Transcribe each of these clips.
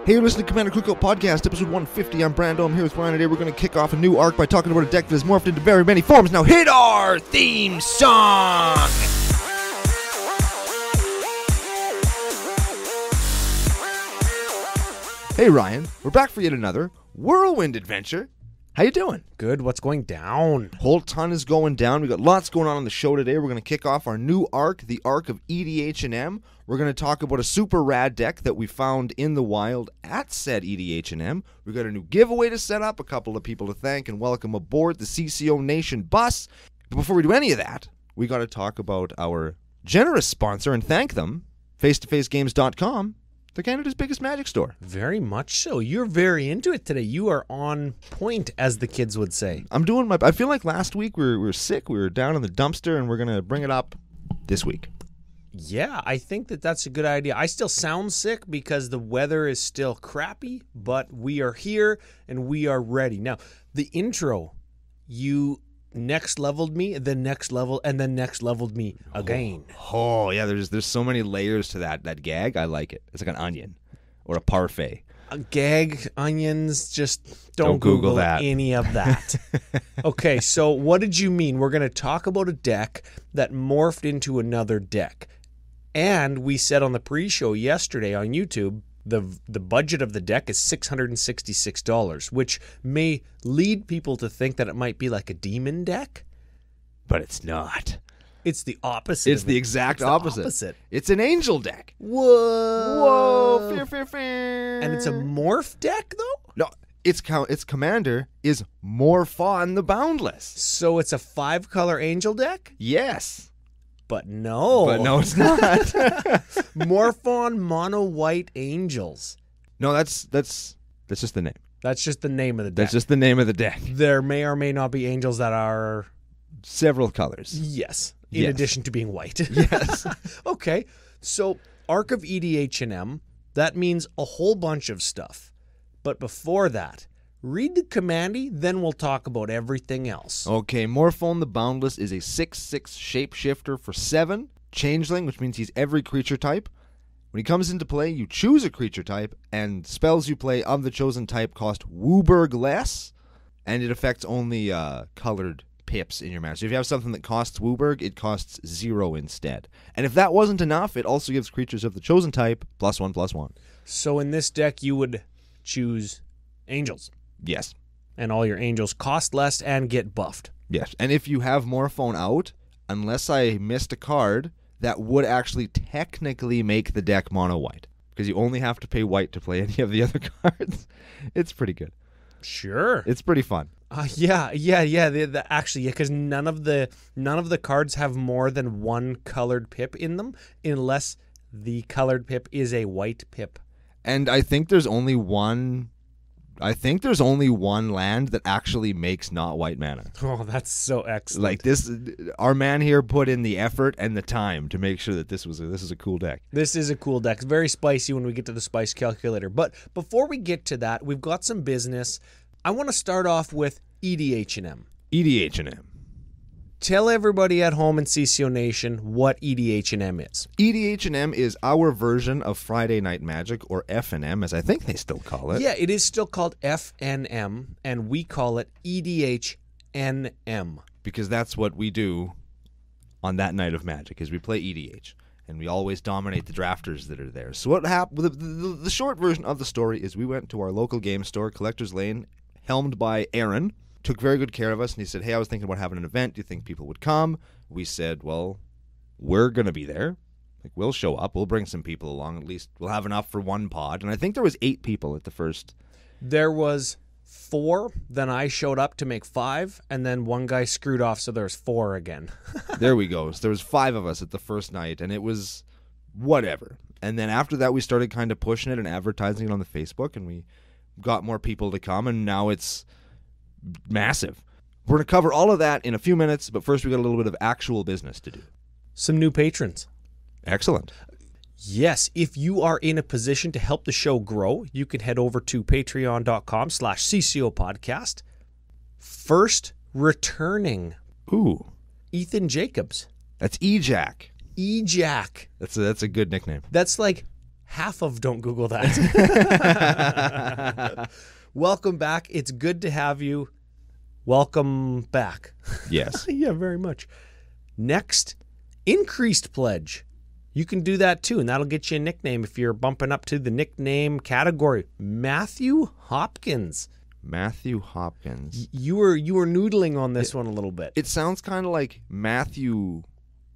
Hey, you're listening to Commander Cookout Podcast, episode 150. I'm Brando. I'm here with Ryan today. We're going to kick off a new arc by talking about a deck that has morphed into very many forms. Now hit our theme song! Hey, Ryan. We're back for yet another whirlwind adventure. How you doing? Good. What's going down? Whole ton is going down. We got lots going on the show today. We're going to kick off our new arc, the Arc of EDHNM. We're going to talk about a super rad deck that we found in the wild at said EDHNM. We've got a new giveaway to set up, a couple of people to thank and welcome aboard the CCO Nation bus. But before we do any of that, we got to talk about our generous sponsor and thank them, face-to-facegames.com. They're Canada's biggest Magic store. Very much so. You're very into it today. You are on point, as the kids would say. I'm doing my... I feel like last week we were sick. We were down in the dumpster, and we're going to bring it up this week. Yeah, I think that's a good idea. I still sound sick because the weather is still crappy, but we are here, and we are ready. Now, the intro, you next leveled me, then next level, and then next leveled me again. Oh yeah, there's so many layers to that gag. I like it. It's like an onion or a parfait. A gag, onions, just don't Google that. Any of that. Okay, so what did you mean? We're going to talk about a deck that morphed into another deck. And we said on the pre-show yesterday on YouTube, the budget of the deck is $666, which may lead people to think that it might be like a demon deck. But it's not. It's the opposite. It's the exact opposite. It's an angel deck. Whoa. Whoa. Fear. And it's a morph deck, though? No, its commander is Morphon the Boundless. So it's a 5-color angel deck? Yes. But no, it's not. Morphon Mono White Angels. No, that's just the name. That's just the name of the deck. That's just the name of the deck. There may or may not be angels that are... several colors. Yes, in addition to being white. Yes. Okay, so Arc of EDHNM, that means a whole bunch of stuff. But before that, read the commandy, then we'll talk about everything else. Okay, Morphon the Boundless is a 6/6 shapeshifter for 7, changeling, which means he's every creature type. When he comes into play, you choose a creature type, and spells you play of the chosen type cost Wooburg less, and it affects only colored pips in your mana. So if you have something that costs Wooburg, it costs 0 instead. And if that wasn't enough, it also gives creatures of the chosen type +1/+1. So in this deck, you would choose angels. Yes. And all your angels cost less and get buffed. Yes. And if you have Morphon out, unless I missed a card, that would actually technically make the deck mono white. Because you only have to pay white to play any of the other cards. It's pretty good. Sure. It's pretty fun. Yeah. Actually, because none of the cards have more than one colored pip in them, unless the colored pip is a white pip. And I think there's only one land that actually makes not white mana. Oh, that's so excellent. Like this, our man here put in the effort and the time to make sure that this is a cool deck. This is a cool deck. It's very spicy when we get to the spice calculator. But before we get to that, we've got some business. I want to start off with EDHNM. EDHNM. Tell everybody at home in CCO Nation what EDHNM is. EDHNM is our version of Friday Night Magic, or FNM, as I think they still call it. Yeah, it is still called FNM, and we call it EDHNM. Because that's what we do on that night of Magic, is we play EDH, and we always dominate the drafters that are there. So what happened? The short version of the story is we went to our local game store, Collector's Lane, helmed by Aaron. Took very good care of us, and he said, hey, I was thinking about having an event. Do you think people would come? We said, well, we're going to be there. Like, we'll show up. We'll bring some people along. At least we'll have enough for one pod. And I think there was 8 people at the first. There was 4. Then I showed up to make 5, and then one guy screwed off, so there's 4 again. There we go. So there was 5 of us at the first night, and it was whatever. And then after that, we started kind of pushing it and advertising it on the Facebook, and we got more people to come, and now it's massive. We're going to cover all of that in a few minutes, but first we got a little bit of actual business to do. Some new patrons. Excellent. Yes, if you are in a position to help the show grow, you can head over to patreon.com/CCOPodcast. First returning. Ooh. Ethan Jacobs. That's E-Jack. E-Jack. That's a good nickname. That's like half of Don't Google That. Welcome back. It's good to have you. Welcome back. Yes. Yeah, very much. Next, increased pledge. You can do that too, and that'll get you a nickname if you're bumping up to the nickname category. Matthew Hopkins. Matthew Hopkins. You were noodling on this one a little bit. It sounds kind of like Matthew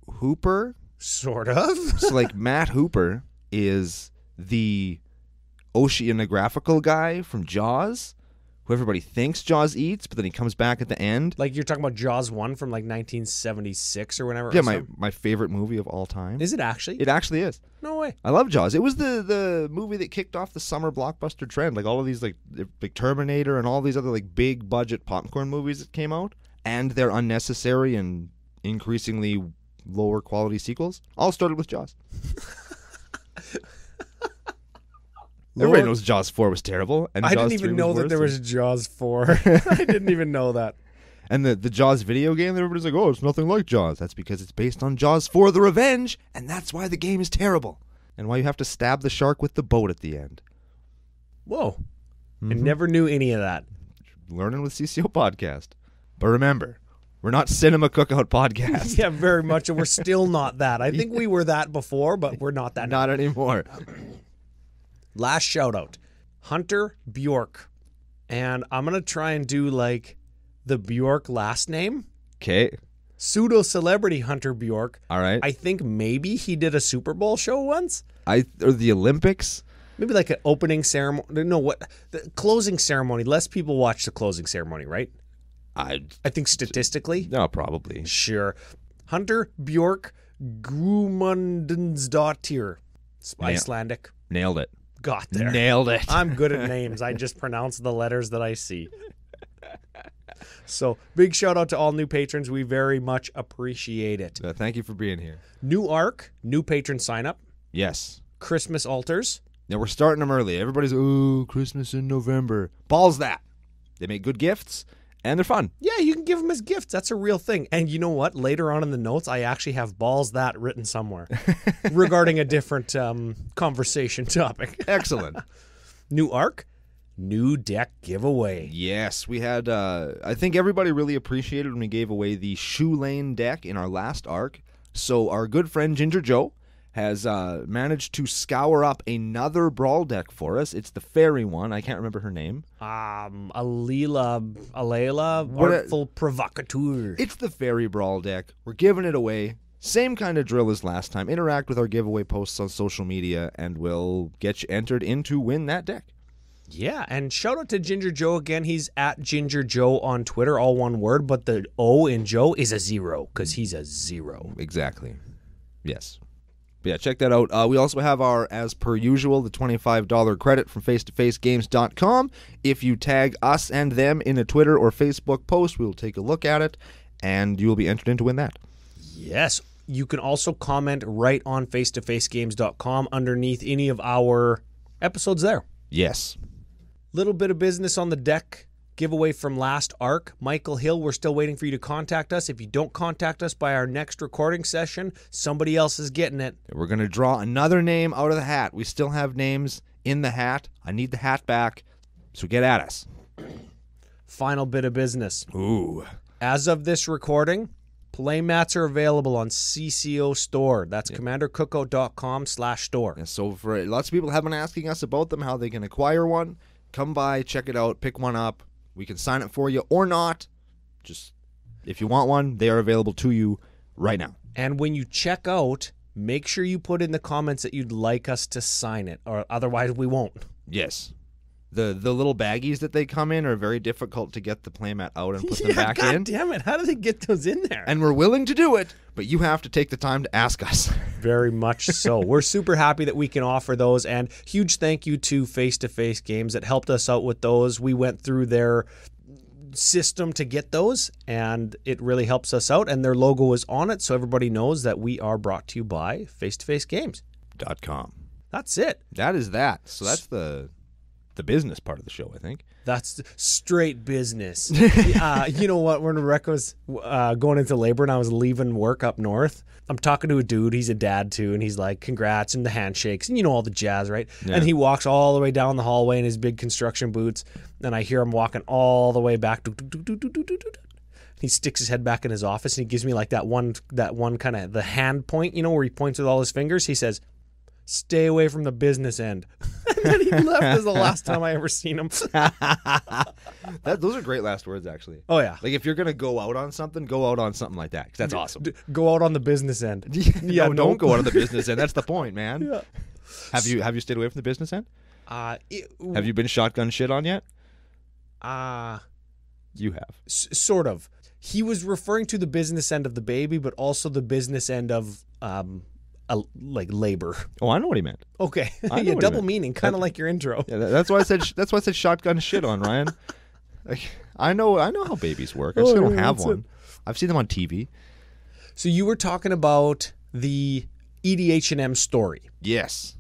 Hooper. Sort of. So like Matt Hooper is the oceanographical guy from Jaws, who everybody thinks Jaws eats, but then he comes back at the end. Like you're talking about Jaws 1 from like 1976 or whenever. Yeah, my favorite movie of all time. Is it actually? It actually is. No way. I love Jaws. It was the movie that kicked off the summer blockbuster trend. Like all of these like Terminator and all these other like big budget popcorn movies that came out, and their unnecessary and increasingly lower quality sequels all started with Jaws. Everybody knows Jaws 4 was terrible. And I Jaws didn't 3 even know was that worse, there was Jaws 4. I didn't even know that. And the Jaws video game, everybody's like, oh, it's nothing like Jaws. That's because it's based on Jaws 4: The Revenge, and that's why the game is terrible. And why you have to stab the shark with the boat at the end. Whoa. I never knew any of that. Learning with CCOPodcast. But remember, we're not Cinema Cookout Podcast. Yeah, very much. And we're still not that. I think we were that before, but we're not that Not anymore. Last shout out, Hunter Bjork. And I'm going to try and do like the Bjork last name. Okay. Pseudo celebrity Hunter Bjork. All right. I think maybe he did a Super Bowl show once. Or the Olympics. Maybe like an opening ceremony. No, what? The closing ceremony. Less people watch the closing ceremony, right? I think statistically. No, probably. Sure. Hunter Bjork Grumundensdottir. Icelandic. Nailed it. Got there. Nailed it. I'm good at names. I just pronounce the letters that I see. So big shout out to all new patrons. We very much appreciate it. Thank you for being here. New Arc, new patron sign up. Yes. Christmas altars. Now we're starting them early. Everybody's, oh, Christmas in November. Balls that. They make good gifts, and they're fun. Yeah, you can give them as gifts. That's a real thing. And you know what? Later on in the notes, I actually have balls that written somewhere regarding a different conversation topic. Excellent. New Arc, new deck giveaway. Yes, we had, I think everybody really appreciated when we gave away the Shoe Lane deck in our last Arc. So our good friend Ginger Joe has managed to scour up another Brawl deck for us. It's the fairy one. I can't remember her name. Alayla, Artful Provocateur. It's the fairy Brawl deck. We're giving it away. Same kind of drill as last time. Interact with our giveaway posts on social media, and we'll get you entered in to win that deck. Yeah, and shout out to Ginger Joe again. He's at Ginger Joe on Twitter, all one word, but the O in Joe is a 0 because he's a 0. Exactly. Yes. But yeah, check that out. We also have our, as per usual, the $25 credit from face-to-facegames.com. If you tag us and them in a Twitter or Facebook post, we'll take a look at it, and you'll be entered in to win that. Yes. You can also comment right on face-to-facegames.com underneath any of our episodes there. Yes. Little bit of business on the deck giveaway from last Arc. Michael Hill, we're still waiting for you to contact us. If you don't contact us by our next recording session, somebody else is getting it. We're going to draw another name out of the hat. We still have names in the hat. I need the hat back, so get at us. Final bit of business. Ooh. As of this recording, playmats are available on CCO Store. That's commandercookout.com/store. And so for lots of people have been asking us about them, how they can acquire one. Come by, check it out, pick one up. We can sign it for you or not. Just if you want one, they are available to you right now. And when you check out, make sure you put in the comments that you'd like us to sign it, or otherwise we won't. Yes. The little baggies that they come in are very difficult to get the playmat out and put them back in. God damn it. How do they get those in there? And we're willing to do it, but you have to take the time to ask us. Very much so. We're super happy that we can offer those, and huge thank you to Face-to-Face Games that helped us out with those. We went through their system to get those, and it really helps us out, and their logo is on it, so everybody knows that we are brought to you by Face-to-Face Games.com. That's it. That is that. So that's the the business part of the show, I think. That's straight business. You know what? When Rebecca was going into labor and I was leaving work up north, I'm talking to a dude. He's a dad too, and he's like, "Congrats," and the handshakes, and you know all the jazz, right? Yeah. And he walks all the way down the hallway in his big construction boots, and I hear him walking all the way back. He sticks his head back in his office, and he gives me like that one kind of the hand point, you know, where he points with all his fingers. He says, "Stay away from the business end." And then he left. This is the last time I ever seen him. Those are great last words, actually. Oh, yeah. Like, if you're going to go out on something like that, because that's awesome. Go out on the business end. Yeah, no, don't go out on the business end. That's the point, man. Yeah. Have you stayed away from the business end? Have you been shotgun shit on yet? You have. Sort of. He was referring to the business end of the baby, but also the business end of like labor. Oh, I know what he meant. Okay, yeah, double meaning, kind of like your intro. Yeah, that's why I said shotgun shit on, Ryan. Like, I know how babies work. I just don't have one. I've seen them on TV. So you were talking about the EDHNM story. Yes.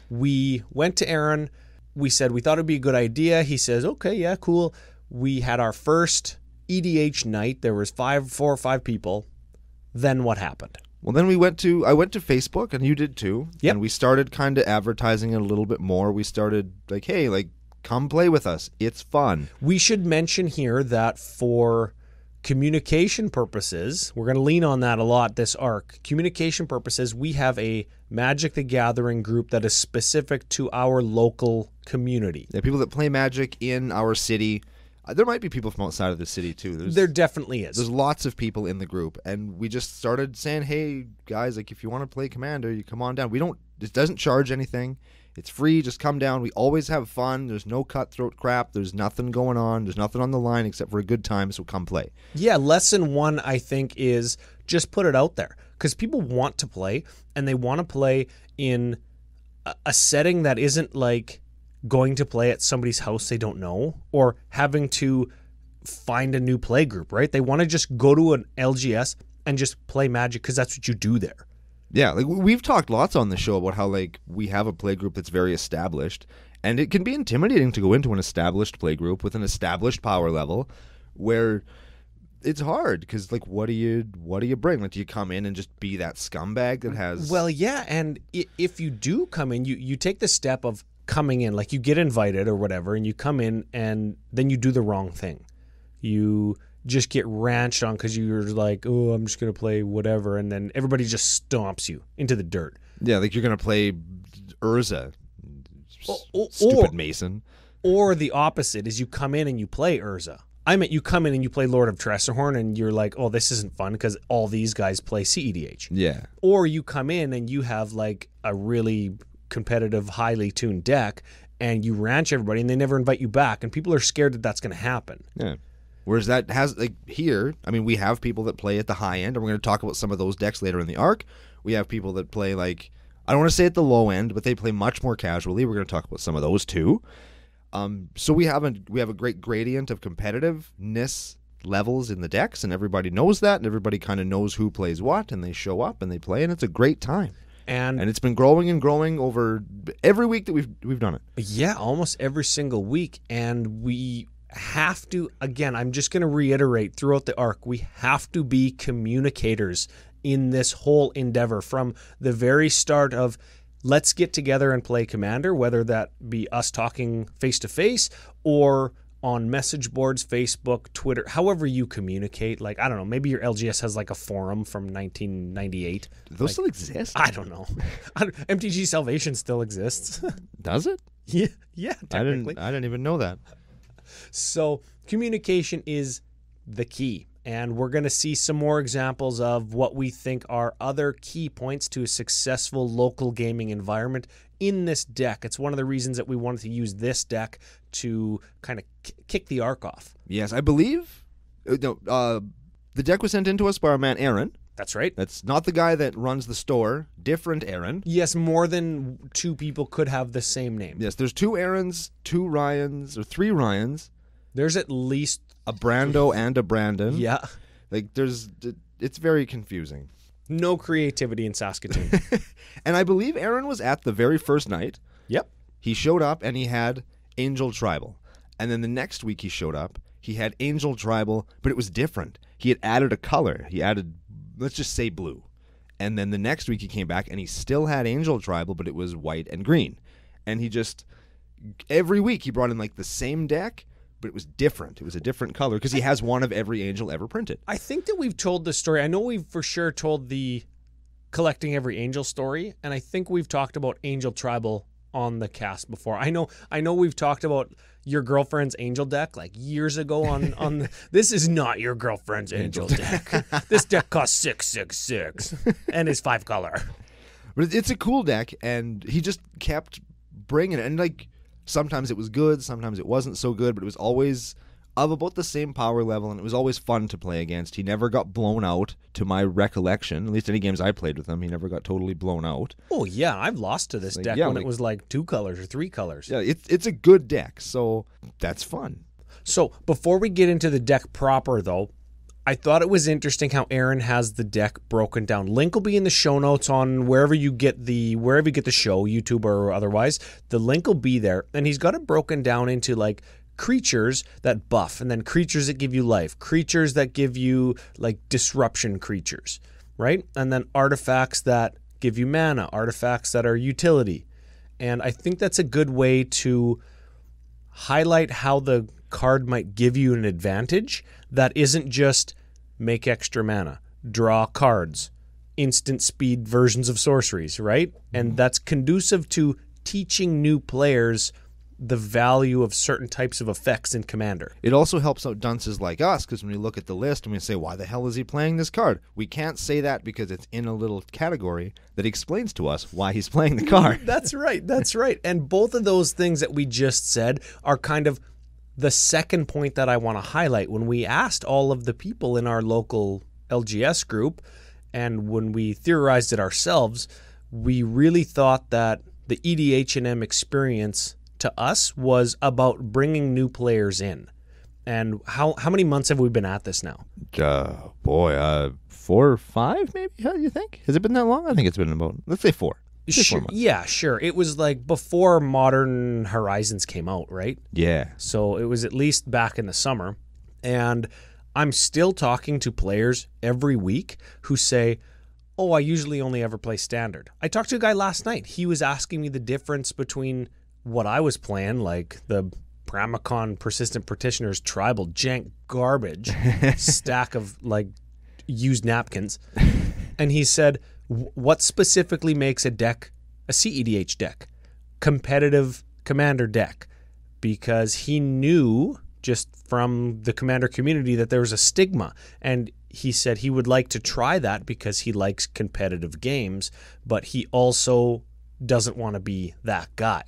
We went to Aaron. We said we thought it'd be a good idea. He says, "Okay, yeah, cool." We had our first EDH night. There was 4 or 5 people. Then what happened? Well, then I went to Facebook, and you did too. Yep. And we started kind of advertising it a little bit more. We started like, hey, like, come play with us. It's fun. We should mention here that for communication purposes, we're going to lean on that a lot this arc. Communication purposes, we have a Magic the Gathering group that is specific to our local community. Yeah, people that play Magic in our city. There might be people from outside of the city, too. There definitely is. There's lots of people in the group, and we just started saying, hey, guys, like, if you want to play Commander, you come on down. It doesn't charge anything. It's free. Just come down. We always have fun. There's no cutthroat crap. There's nothing going on. There's nothing on the line except for a good time, so come play. Yeah, lesson 1, I think, is just put it out there, because people want to play, and they want to play in a setting that isn't like going to play at somebody's house they don't know or having to find a new play group, right? They want to just go to an LGS and just play Magic because that's what you do there. Yeah, like we've talked lots on the show about how like we have a play group that's very established, and it can be intimidating to go into an established play group with an established power level where it's hard because like what do you bring? Like, do you come in and just be that scumbag that has... Well, yeah, and if you do come in, you take the step of coming in, like you get invited or whatever, and you come in and then you do the wrong thing. You just get ranched on because you're like, oh, I'm just going to play whatever, and then everybody just stomps you into the dirt. Yeah, like you're going to play Urza, stupid Mason. Or the opposite is you come in and you play Urza. I meant you come in and you play Lord of Tressorhorn and you're like, oh, this isn't fun because all these guys play CEDH. Yeah. Or you come in and you have like a really competitive, highly tuned deck and you ranch everybody and they never invite you back and people are scared that that's going to happen. Yeah. Whereas that has, like, here, I mean, we have people that play at the high end, and we're going to talk about some of those decks later in the arc. We have people that play, like, I don't want to say at the low end, but they play much more casually. We're going to talk about some of those, too. So we have a great gradient of competitiveness levels in the decks, and everybody knows that, and everybody kind of knows who plays what, and they show up, and they play, and it's a great time. And it's been growing and growing over every week that we've done it. Yeah, almost every single week, and we have to, again, I'm just going to reiterate throughout the arc, we have to be communicators in this whole endeavor from the very start of let's get together and play Commander, whether that be us talking face-to-face or on message boards, Facebook, Twitter, however you communicate. Like, I don't know, maybe your LGS has like a forum from 1998. Do those still exist? I don't know. MTG Salvation still exists. Does it? Yeah, technically. I didn't even know that. So communication is the key, and we're going to see some more examples of what we think are other key points to a successful local gaming environment in this deck. It's one of the reasons that we wanted to use this deck to kind of kick the arc off. Yes, I believe the deck was sent in to us by our man Aaron. That's right. That's not the guy that runs the store. Different Aaron. Yes, more than 2 people could have the same name. Yes, there's 2 Aarons, 2 Ryans, or 3 Ryans. There's at least a Brando and a Brandon. Yeah. Like, it's very confusing. No creativity in Saskatoon. And I believe Aaron was at the very first night. Yep. He showed up and he had Angel Tribal. And then the next week he showed up, he had Angel Tribal, but it was different. He had added a color. He added, let's just say blue. And then the next week he came back and he still had Angel Tribal, but it was white and green. And he just, every week he brought in like the same deck, but it was different. It was a different color because he has one of every Angel ever printed. I think that we've told the story. I know we've for sure told the collecting every Angel story, and I think we've talked about Angel Tribal on the cast before. I know we've talked about your girlfriend's Angel deck like years ago on this is not your girlfriend's Angel deck. This deck costs $666 and is 5 color. But it's a cool deck, and he just kept bringing it. And like sometimes it was good, sometimes it wasn't so good, but it was always of about the same power level, and it was always fun to play against. He never got blown out, to my recollection. At least any games I played with him, he never got totally blown out. Oh, yeah, I've lost to this deck when it was like 2 colors or 3 colors. Yeah, it's a good deck, so that's fun. So before we get into the deck proper, though, I thought it was interesting how Aaron has the deck broken down. Link will be in the show notes on wherever you get the show, YouTube or otherwise. The link will be there, and he's got it broken down into like creatures that buff, and then creatures that give you life, creatures that give you like disruption creatures, right? And then artifacts that give you mana, artifacts that are utility. And I think that's a good way to highlight how the card might give you an advantage that isn't just make extra mana, draw cards, instant speed versions of sorceries, right? And that's conducive to teaching new players the value of certain types of effects in Commander. It also helps out dunces like us, because when we look at the list and we say, why the hell is he playing this card? We can't say that because it's in a little category that explains to us why he's playing the card. That's right. And both of those things that we just said are kind of the second point that I want to highlight. When we asked all of the people in our local LGS group, and when we theorized it ourselves, we really thought that the EDHNM experience to us was about bringing new players in. And how many months have we been at this now? 4 or 5 maybe? How do you think? Has it been that long? I think it's been about, let's say 4. Sure, 4 months. Yeah, sure. It was like before Modern Horizons came out, right? Yeah. So it was at least back in the summer. And I'm still talking to players every week who say, oh, I usually only ever play Standard. I talked to a guy last night. He was asking me the difference between what I was playing, like the Pramicon Persistent Petitioners tribal jank garbage stack of like used napkins. And he said, what specifically makes a deck a CEDH deck? Competitive Commander deck. Because he knew just from the Commander community that there was a stigma. And he said he would like to try that because he likes competitive games, but he also doesn't want to be that guy.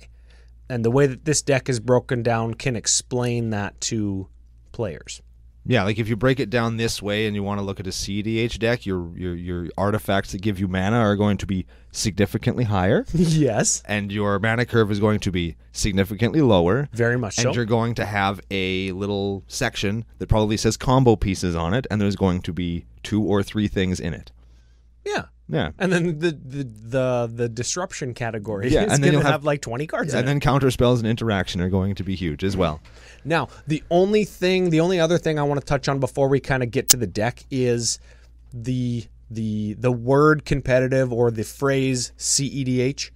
And the way that this deck is broken down can explain that to players. Yeah, like if you break it down this way and you want to look at a CDH deck, your artifacts that give you mana are going to be significantly higher. Yes. And your mana curve is going to be significantly lower. Very much so. And you're going to have a little section that probably says combo pieces on it, and there's going to be 2 or 3 things in it. Yeah. Yeah. And then the disruption category is and then going to have like 20 cards in it. And then counter spells and interaction are going to be huge as well. Now, the only other thing I want to touch on before we kind of get to the deck is the word competitive or the phrase CEDH.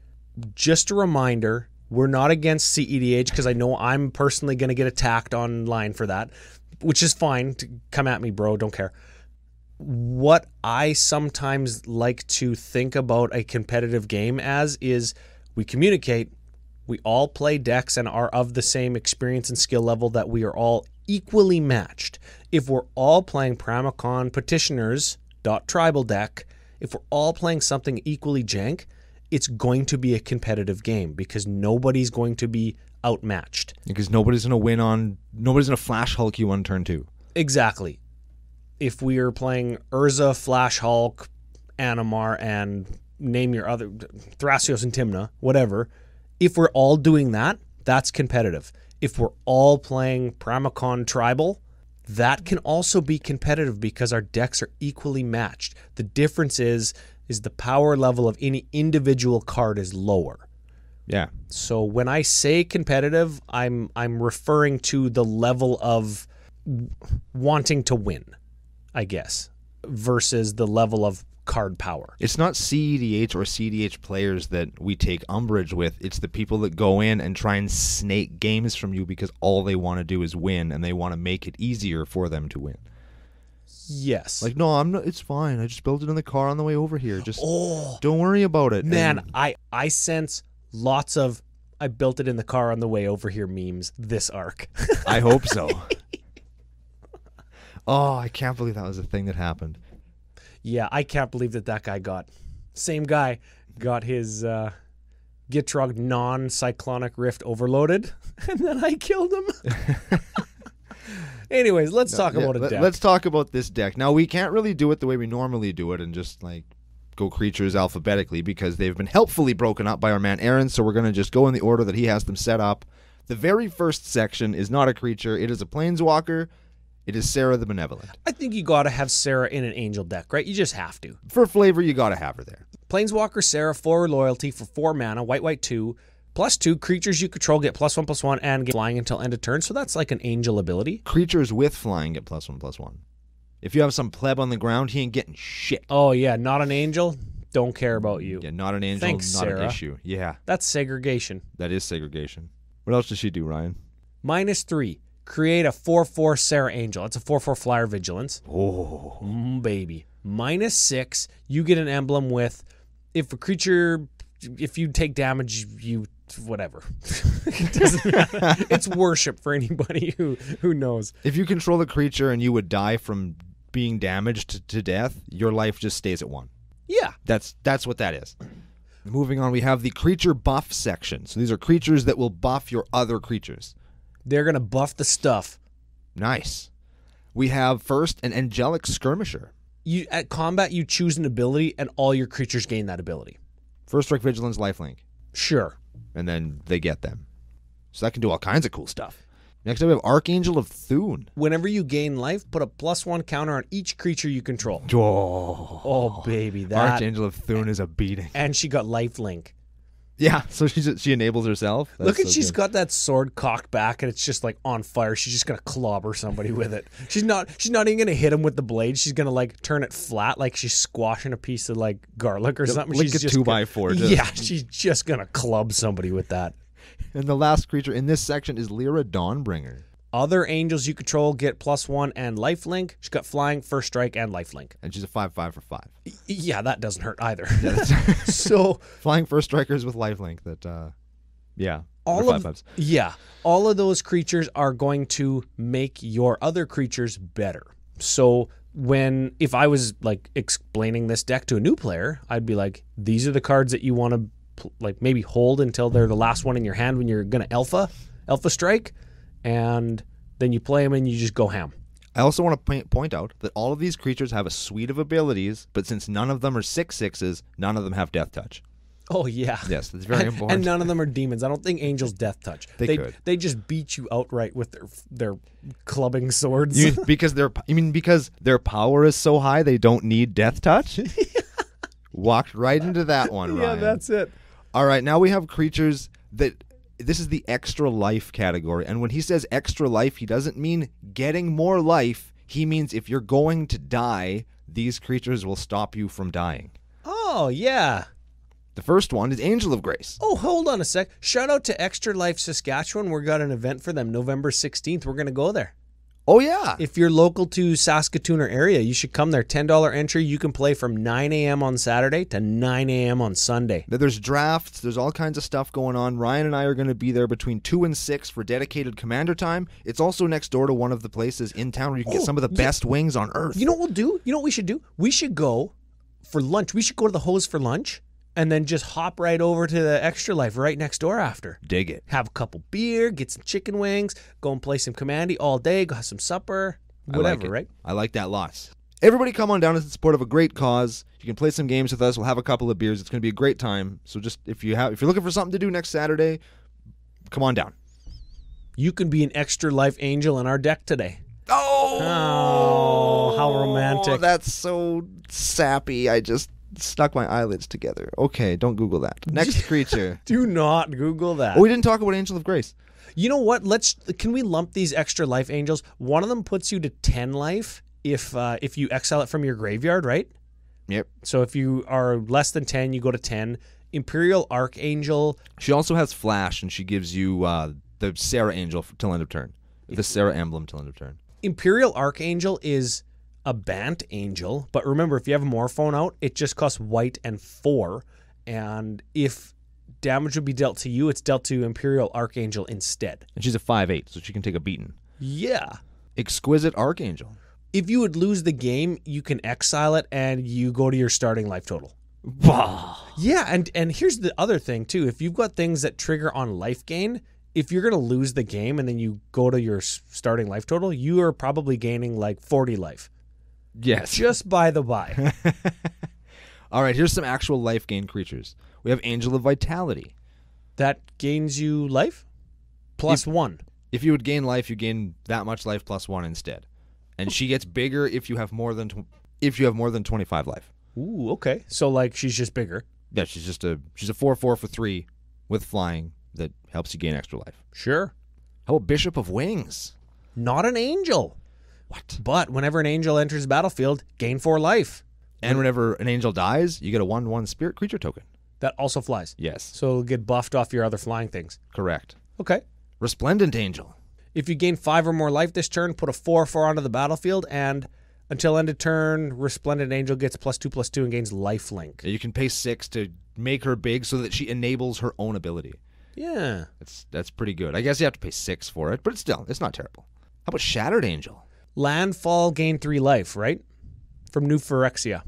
Just a reminder, we're not against CEDH because I know I'm personally going to get attacked online for that, which is fine. Come at me, bro. Don't care. What I sometimes like to think about a competitive game as is we communicate, we all play decks and are of the same experience and skill level that we are all equally matched. If we're all playing Pramicon Petitioners .tribal deck, if we're all playing something equally jank, it's going to be a competitive game because nobody's going to be outmatched. Because nobody's going to Flash Hulk you on turn 2. Exactly. If we are playing Urza, Flash Hulk, Animar, and name your other, Thrasios and Tymna, whatever, if we're all doing that, that's competitive. If we're all playing Pramicon Tribal, that can also be competitive because our decks are equally matched. The difference is the power level of any individual card is lower. Yeah. So when I say competitive, I'm referring to the level of wanting to win, I guess, versus the level of card power. It's not CEDH or CDH players that we take umbrage with. It's the people that go in and try and snake games from you because all they want to do is win, and they want to make it easier for them to win. Yes. Like, no, I'm not. It's fine. I just built it in the car on the way over here. Just don't worry about it. Man, I sense lots of I built it in the car on the way over here memes this arc. I hope so. Oh, I can't believe that was a thing that happened. Yeah, I can't believe that guy same guy got his Gitrog non-cyclonic rift overloaded, and then I killed him. Anyways, let's talk about a deck. Let's talk about this deck. Now, we can't really do it the way we normally do it and just, like, go creatures alphabetically because they've been helpfully broken up by our man Aaron, so we're going to just go in the order that he has them set up. The very first section is not a creature. It is a planeswalker. It is Sarah the Benevolent. I think you got to have Sarah in an Angel deck, right? You just have to. For flavor, you got to have her there. Planeswalker Sarah, 4 loyalty for 4 mana, white 2. +2, creatures you control get +1/+1 and get flying until end of turn, so that's like an Angel ability. Creatures with flying get +1/+1. If you have some pleb on the ground, he ain't getting shit. Oh, yeah, not an Angel, don't care about you. Yeah, not an Angel, Thanks, not Sarah. an issue. Yeah. That's segregation. That is segregation. What else does she do, Ryan? -3, create a 4/4 Sarah Angel. It's a 4/4 flyer vigilance. Oh. Baby. -6, you get an emblem with, if you take damage, you whatever. It doesn't matter. It's worship for anybody who knows. If you control a creature and you would die from being damaged to death, your life just stays at 1. Yeah. That's what that is. Moving on, we have the creature buff section. So these are creatures that will buff your other creatures. They're going to buff the stuff. Nice. We have first an Angelic Skirmisher. At combat, you choose an ability, and all your creatures gain that ability. First strike, vigilance, lifelink. Sure. And then they get them. So that can do all kinds of cool stuff. Next up, we have Archangel of Thune. Whenever you gain life, put a +1 counter on each creature you control. Oh, baby. That Archangel of Thune is a beating. And she got lifelink. Yeah, so she enables herself. She's got that sword cocked back, and it's just like on fire. She's just gonna clobber somebody with it. She's not even gonna hit him with the blade. She's gonna like turn it flat, like she's squashing a piece of like garlic or something. Like she's a 2x4. Yeah, she's just gonna club somebody with that. And the last creature in this section is Lyra Dawnbringer. Other angels you control get +1 and lifelink. She's got flying, first strike, and lifelink. And she's a 5/5 for 5. Yeah, that doesn't hurt either. Yeah, so flying first strikers with lifelink. That, yeah. All of those creatures are going to make your other creatures better. So if I was like explaining this deck to a new player, I'd be like, these are the cards that you want to like maybe hold until they're the last one in your hand when you're gonna alpha strike. And then you play them and you just go ham. I also want to point out that all of these creatures have a suite of abilities, but since none of them are 6/6s, none of them have Death Touch. Oh, yeah. Yes, that's very important. And none of them are demons. I don't think angels Death Touch. They could. They just beat you outright with their clubbing swords. You mean because their power is so high they don't need Death Touch? Walked right into that one, Ryan. Yeah, that's it. All right, now we have creatures that... This is the extra life category. And when he says extra life, he doesn't mean getting more life. He means if you're going to die, these creatures will stop you from dying. Oh, yeah. The first one is Angel of Grace. Oh, hold on a sec. Shout out to Extra Life Saskatchewan. We've got an event for them November 16th. We're going to go there. Oh, yeah. If you're local to Saskatoon or area, you should come there. $10 entry. You can play from 9 a.m. on Saturday to 9 a.m. on Sunday. There's drafts. There's all kinds of stuff going on. Ryan and I are going to be there between 2 and 6 for dedicated Commander time. It's also next door to one of the places in town where you can get some of the best wings on Earth. You know what we'll do? You know what we should do? We should go for lunch. We should go to the Hose for lunch and then just hop right over to the Extra Life right next door after. Dig it. Have a couple beer, get some chicken wings, go and play some Commandy all day, go have some supper, whatever, right? I like that lots. Everybody come on down in support of a great cause. You can play some games with us. We'll have a couple of beers. It's going to be a great time. So just if you're looking for something to do next Saturday, come on down. You can be an Extra Life angel in our deck today. Oh, how romantic. That's so sappy. stuck my eyelids together. Okay, don't Google that. Next creature. Do not Google that. Oh, we didn't talk about Angel of Grace. You know what? Can we lump these extra life angels? One of them puts you to 10 life if you exile it from your graveyard, right? Yep. So if you are less than 10, you go to 10. Imperial Archangel. She also has Flash, and she gives you the Sarah Angel till end of turn. The Sarah emblem till end of turn. Imperial Archangel is a Bant Angel, but remember, if you have a Morphone out, it just costs white and 4. And if damage would be dealt to you, it's dealt to Imperial Archangel instead. And she's a 5/8, so she can take a beating. Yeah. Exquisite Archangel. If you would lose the game, you can exile it and you go to your starting life total. Wow. Yeah, and here's the other thing, too. If you've got things that trigger on life gain, if you're going to lose the game and then you go to your starting life total, you are probably gaining like 40 life. Yes. Just by the by. All right, here's some actual life gain creatures. We have Angel of Vitality. That gains you life? +1. If you would gain life, you gain that much life +1 instead. And she gets bigger if you have more than 25 life. Ooh, okay. So like she's just bigger. Yeah, she's a 4/4 for 3 with flying that helps you gain extra life. Sure. How about Bishop of Wings? Not an angel. What? But whenever an angel enters the battlefield, gain 4 life. And whenever an angel dies, you get a 1/1 spirit creature token. That also flies. Yes. So it'll get buffed off your other flying things. Correct. Okay. Resplendent Angel. If you gain 5 or more life this turn, put a 4/4 onto the battlefield, and until end of turn, Resplendent Angel gets +2/+2 and gains lifelink. You can pay 6 to make her big so that she enables her own ability. Yeah. That's pretty good. I guess you have to pay 6 for it, but it's not terrible. How about Shattered Angel? Landfall, gain 3 life, right? From New Phyrexia.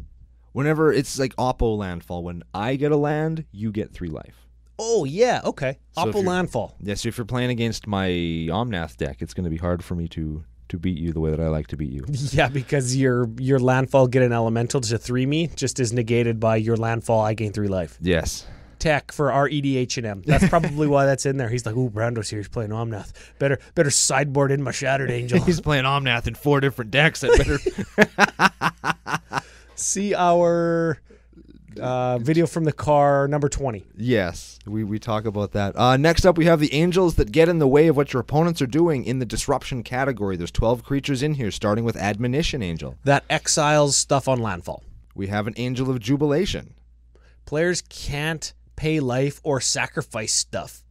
Whenever it's like Oppo Landfall, when I get a land, you get 3 life. Oh, yeah, okay. So Oppo Landfall. Yeah, so if you're playing against my Omnath deck, it's going to be hard for me to beat you the way that I like to beat you. Yeah, because your Landfall get an elemental to 3 me just is negated by your Landfall, I gain 3 life. Yes. Tech for our EDHNM. That's probably why that's in there. He's like, ooh, Brando's here. He's playing Omnath. Better sideboard in my Shattered Angel. He's playing Omnath in 4 different decks. I better see our video from the car, number 20. Yes, we talk about that. Next up, we have the angels that get in the way of what your opponents are doing in the disruption category. There's 12 creatures in here, starting with Admonition Angel. That exiles stuff on landfall. We have an Angel of Jubilation. Players can't pay life or sacrifice stuff.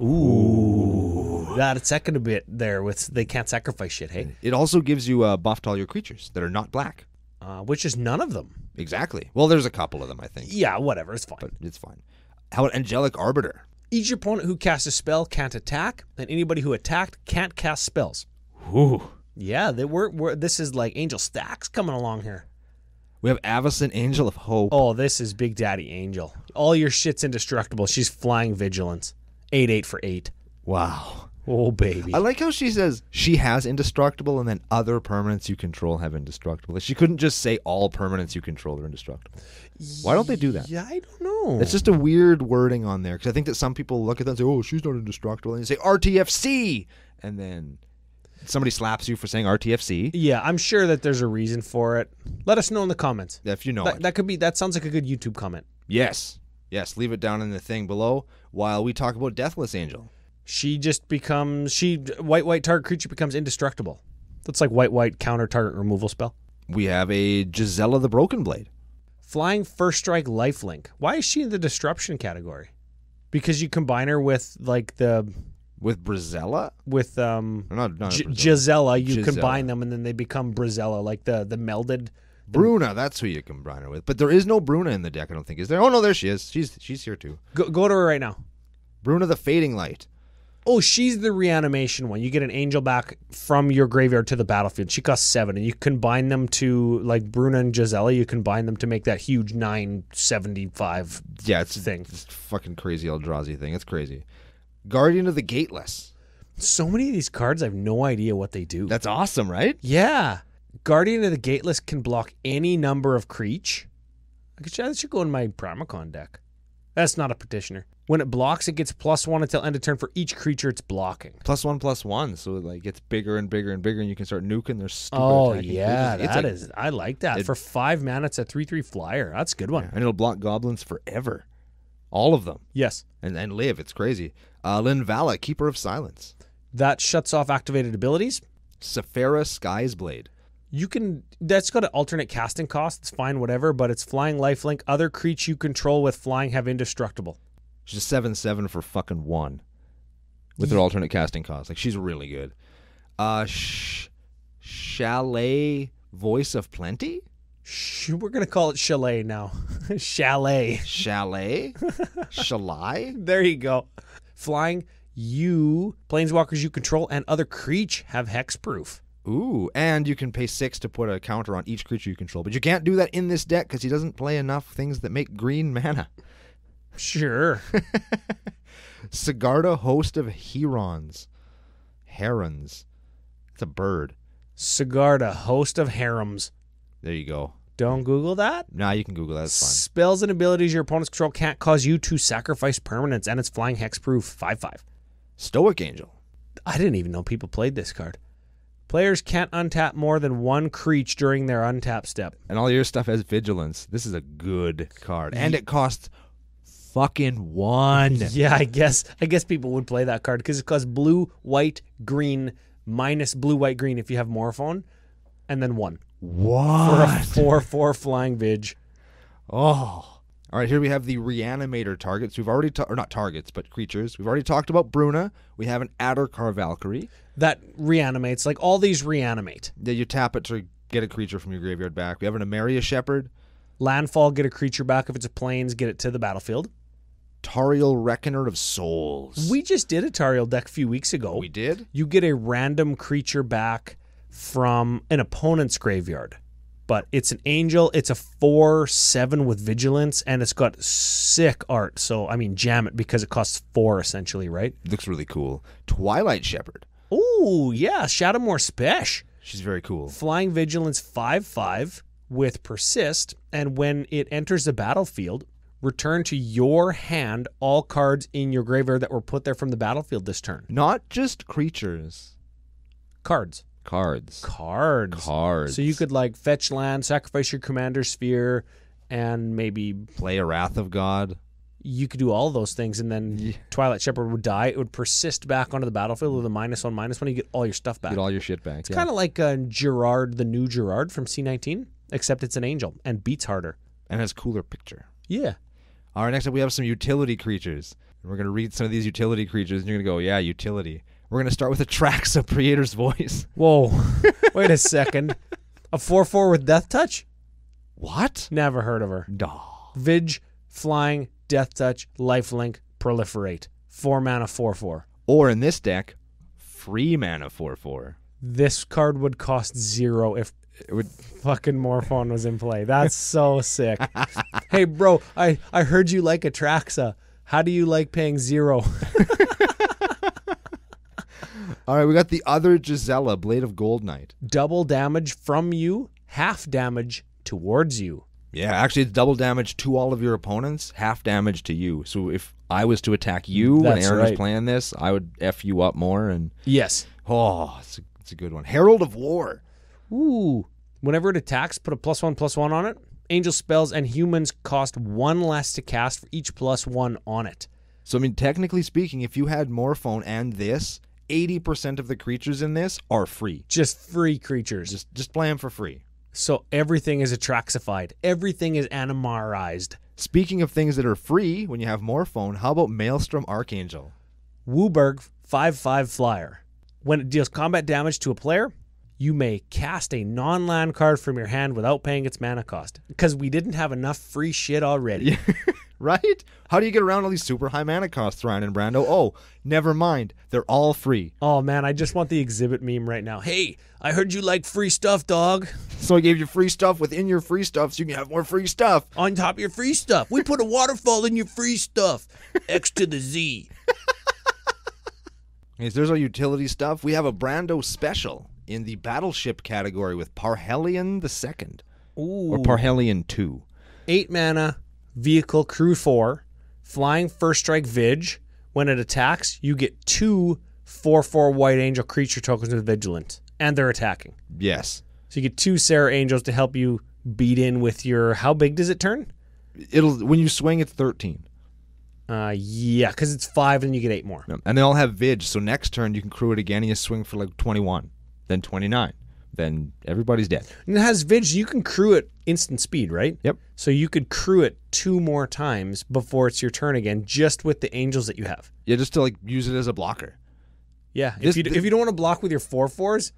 Ooh. That second bit there with they can't sacrifice shit, hey? It also gives you a buff to all your creatures that are not black. Which is none of them. Exactly. Well, there's a couple of them, I think. Yeah, whatever. It's fine. But it's fine. How about Angelic Arbiter? Each opponent who casts a spell can't attack, and anybody who attacked can't cast spells. Ooh. Yeah, this is like Angel Stacks coming along here. We have Avacyn Angel of Hope. Oh, this is Big Daddy Angel. All your shit's indestructible. She's flying vigilance. 8/8 for 8. Wow. Oh, baby. I like how she says she has indestructible and then other permanents you control have indestructible. She couldn't just say all permanents you control are indestructible. Why don't they do that? Yeah, I don't know. It's just a weird wording on there because I think that some people look at that and say, oh, she's not indestructible. And you say RTFC. And then somebody slaps you for saying RTFC. Yeah, I'm sure that there's a reason for it. Let us know in the comments. Yeah, if you know it. That sounds like a good YouTube comment. Yes. Yes, leave it down in the thing below while we talk about Deathless Angel. She just becomes white target creature becomes indestructible. That's like white counter target removal spell. We have a Gisela the Broken Blade. Flying first strike lifelink. Why is she in the disruption category? Because you combine her with like with Brizella? With not Gisela, you Gisela. combine them and then they become Brizella, like the melded. Bruna, that's who you combine her with. But there is no Bruna in the deck, I don't think. Is there? Oh no, there she is. She's here too. Go to her right now. Bruna the Fading Light. Oh, she's the reanimation one. You get an angel back from your graveyard to the battlefield. She costs 7, and you combine them to, like Bruna and Gisela, you combine them to make that huge 975 thing. It's fucking crazy Eldrazi thing. It's crazy. Guardian of the Gateless. So many of these cards, I have no idea what they do. That's awesome, right? Yeah. Guardian of the Gateless can block any number of creatures. That should go in my Primacon deck. That's not a petitioner. When it blocks, it gets +1 until end of turn for each creature it's blocking. +1/+1, so it like gets bigger and bigger and bigger, and you can start nuking their stupid attacking creatures. I like that. For 5 mana, it's a 3/3 flyer. That's a good one. Yeah, and it'll block goblins forever. All of them. Yes. And live. It's crazy. Linvala, Keeper of Silence. That shuts off activated abilities. Sephara, Sky's Blade. That's got an alternate casting cost. It's fine, whatever, but it's flying lifelink. Other creatures you control with flying have indestructible. She's a 7/7 for fucking 1 with her alternate casting cost. Like, she's really good. Chalet, Voice of Plenty? We're going to call it Chalet now. Chalet. Chalet? Chalet? There you go. Flying, planeswalkers you control, and other creatures have hexproof. Ooh, and you can pay 6 to put a counter on each creature you control. But you can't do that in this deck because he doesn't play enough things that make green mana. Sure. Sigarda, Host of Herons. It's a bird. Sigarda, Host of Harems. There you go. Don't Google that? Nah, you can Google that. It's fine. Spells and abilities your opponent's control can't cause you to sacrifice permanents, and it's flying hexproof 5/5. Stoic Angel. I didn't even know people played this card. Players can't untap more than 1 creature during their untap step. And all your stuff has vigilance. This is a good card. And it costs fucking 1. Yeah, I guess people would play that card because it costs blue, white, green, minus blue, white, green if you have Morphone, and then 1. What? For a 4/4 flying Vig. Oh. All right, here we have the Reanimator targets. We've already or not targets, but creatures. We've already talked about Bruna. We have an Addercar Valkyrie. That reanimates. Like, all these reanimate. Yeah, you tap it to get a creature from your graveyard back. We have an Emeria Shepherd. Landfall, get a creature back. If it's a plains, get it to the battlefield. Tariel Reckoner of Souls. We just did a Tariel deck a few weeks ago. We did? You get a random creature back from an opponent's graveyard. But it's an angel. It's a 4/7 with vigilance, and it's got sick art. So, I mean, jam it because it costs 4 essentially, right? Looks really cool. Twilight Shepherd. Ooh, yeah. Shadowmoor Spesh. She's very cool. Flying vigilance 5/5 with persist, and when it enters the battlefield, return to your hand all cards in your graveyard that were put there from the battlefield this turn. Not just creatures. Cards. So you could like fetch land, sacrifice your commander sphere, and maybe play a Wrath of God. You could do all of those things, and then Twilight Shepherd would die. It would persist back onto the battlefield with a -1/-1. You get all your stuff back. Get all your shit back. It's kind of like Gerard, the new Gerard from C19, except it's an angel and beats harder. And has cooler picture. Yeah. All right, next up we have some utility creatures. We're going to read some of these utility creatures, and you're going to go, yeah, utility. We're going to start with Atraxa, Creator's Voice. Whoa. Wait a second. A 4/4 with Death Touch? What? Never heard of her. No. Vig, flying, Death Touch, lifelink, proliferate. 4 mana 4/4. Or in this deck, free mana 4/4. This card would cost 0 if fucking Morphone was in play. That's so sick. Hey, bro, I heard you like Atraxa. How do you like paying 0? All right, we got the other Gisela, Blade of Gold Knight. Double damage from you, half damage towards you. Yeah, actually it's double damage to all of your opponents, half damage to you. So if I was to attack you when Aaron was playing this, I would F you up more. And yes. Oh, it's a good one. Herald of War. Ooh. Whenever it attacks, put a +1/+1 on it. Angel spells and humans cost 1 less to cast for each +1 on it. So, I mean, technically speaking, if you had Morphone and this, 80% of the creatures in this are free. Just free creatures. Just play them for free. So everything is Atraxified. Everything is Animarized. Speaking of things that are free, when you have Morphone, how about Maelstrom Archangel? Wooburg, 5/5 flyer. When it deals combat damage to a player, you may cast a non-land card from your hand without paying its mana cost. Because we didn't have enough free shit already. Yeah. Right? How do you get around all these super high mana costs, Ryan and Brando? Oh, never mind. They're all free. Oh, man, I just want the exhibit meme right now. Hey, I heard you like free stuff, dog. So I gave you free stuff within your free stuff so you can have more free stuff. On top of your free stuff. We put a waterfall in your free stuff. X to the Z. Okay, so there's our utility stuff. We have a Brando special in the Battleship category with Parhelion II. Ooh. Or Parhelion II. 8 mana. Vehicle, crew 4, flying first strike Vig. When it attacks, you get 2 4/4 White Angel creature tokens with Vigilant, and they're attacking. Yes. So you get 2 Sarah Angels to help you beat in with your. How big does it turn? When you swing, it's 13. Yeah, because it's 5 and you get 8 more. And they all have Vig, so next turn you can crew it again and you swing for like 21, then 29. Then everybody's dead. And it has Vig, you can crew it instant speed, right? Yep. So you could crew it 2 more times before it's your turn again, just with the angels that you have. Yeah, just to like use it as a blocker. Yeah, if you don't want to block with your 4/4s,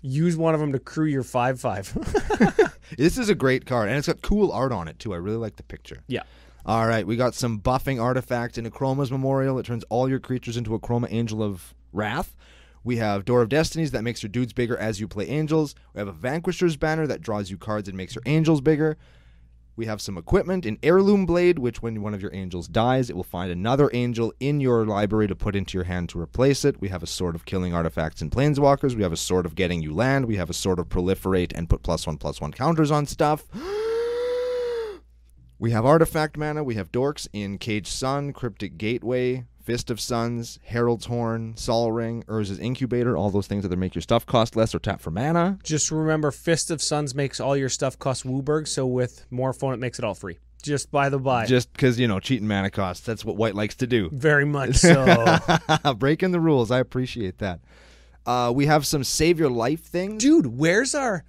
use one of them to crew your 5/5. This is a great card, and it's got cool art on it too. I really like the picture. Yeah. All right, we got some buffing artifact in Chroma's Memorial. It turns all your creatures into a Chroma Angel of Wrath. We have Door of Destinies that makes your dudes bigger as you play angels. We have a Vanquisher's Banner that draws you cards and makes your angels bigger. We have some equipment, an Heirloom Blade, which when one of your angels dies, it will find another angel in your library to put into your hand to replace it. We have a Sword of Killing Artifacts and Planeswalkers. We have a Sword of Getting You Land. We have a Sword of Proliferate and put +1/+1 counters on stuff. We have Artifact Mana. We have Dorks in Caged Sun, Cryptic Gateway, Fist of Suns, Herald's Horn, Sol Ring, Urza's Incubator, all those things that make your stuff cost less or tap for mana. Just remember, Fist of Suns makes all your stuff cost Wooburg, so with Morphone, it makes it all free. Just by the by. Just because, cheating mana costs. That's what White likes to do. Very much so. Breaking the rules. I appreciate that. We have some Save Your Life things. Dude, where's our